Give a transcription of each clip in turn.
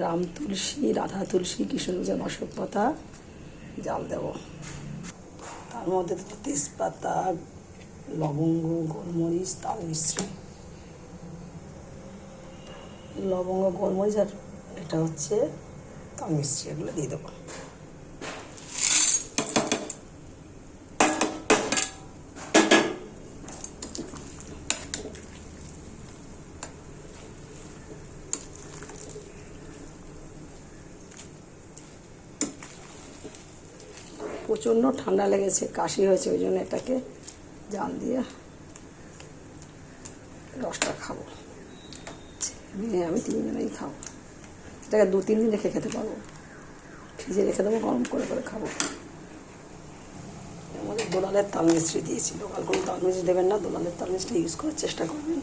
রাম তুলসী, রাধা তুলসী, কৃষ্ণচূড়া, অশোক পাতা জাল দেব। তার মধ্যে তেজপাতা, লবঙ্গ, গোলমরিচ, তাল মিশ্রি, লবঙ্গ, গোলমরিচ আর এটা হচ্ছে তাল মিশ্রি, এগুলো দিয়ে দেবো। প্রচণ্ড ঠান্ডা লেগেছে, কাশি হয়েছে, ওই জন্য এটাকে জাল দিয়ে রসটা খাবো। আমি 3 জনেই খাবো। এটাকে 2-3 দিন রেখে খেতে পারবো। ফ্রিজে রেখে দেবো, গরম করে করে খাবো। এর মধ্যে দোলালের তাল মিশ্রি দিয়েছি। লোকাল কোনো তাল মিশ্রি দেবেন না, দোলালের তাল মিশ্রি ইউজ করার চেষ্টা করবেন।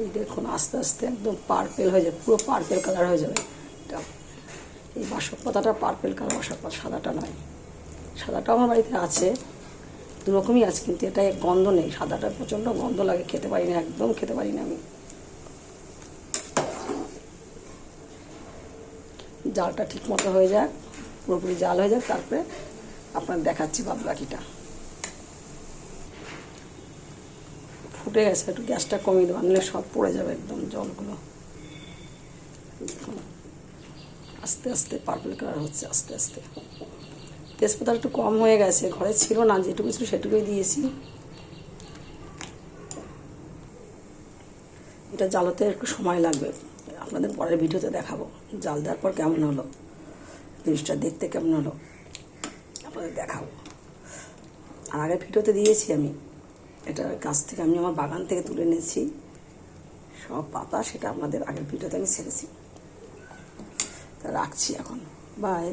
এই দেখুন আস্তে আস্তে একদম পার্পেল হয়ে যাবে, পুরো পার্পেল কালার হয়ে যাবে। এটা এই বাসক পাতাটা পার্পেল কালার, বাসক পাতা, সাদাটা নয়। সাদাটা আমার বাড়িতে আছে, দুরকমই আছে, কিন্তু এটা গন্ধ নেই। সাদাটা প্রচণ্ড গন্ধ লাগে, খেতে পারি না, একদম খেতে পারি না আমি। জালটা ঠিক মতো হয়ে যাক, পুরোপুরি জাল হয়ে যাক, তারপরে আপনার দেখাচ্ছি বাদ বাকিটা। ফুটে গেছে, একটু গ্যাসটা কমিয়ে দেবো, আনলে সব পড়ে যাবে একদম জলগুলো। আস্তে আস্তে পার্পল কালার হচ্ছে, আস্তে আস্তে। তেজপাতা একটু কম হয়ে গেছে, ঘরে ছিল না, যেটুকু ছিল সেটুকুই দিয়েছি। এটা জালতে একটু সময় লাগবে, আপনাদের পরের ভিডিওতে দেখাবো জাল দেওয়ার পর কেমন হলো, জিনিসটা দেখতে কেমন হলো আপনাদের দেখাবো। আর আগের ভিডিওতে দিয়েছি আমি, এটা গাছ থেকে আমি আমার বাগান থেকে তুলে এনেছি সব পাতা, সেটা আপনাদের আগের ভিডিওতে আমি ছেড়েছি। তা রাখছি এখন, বাই।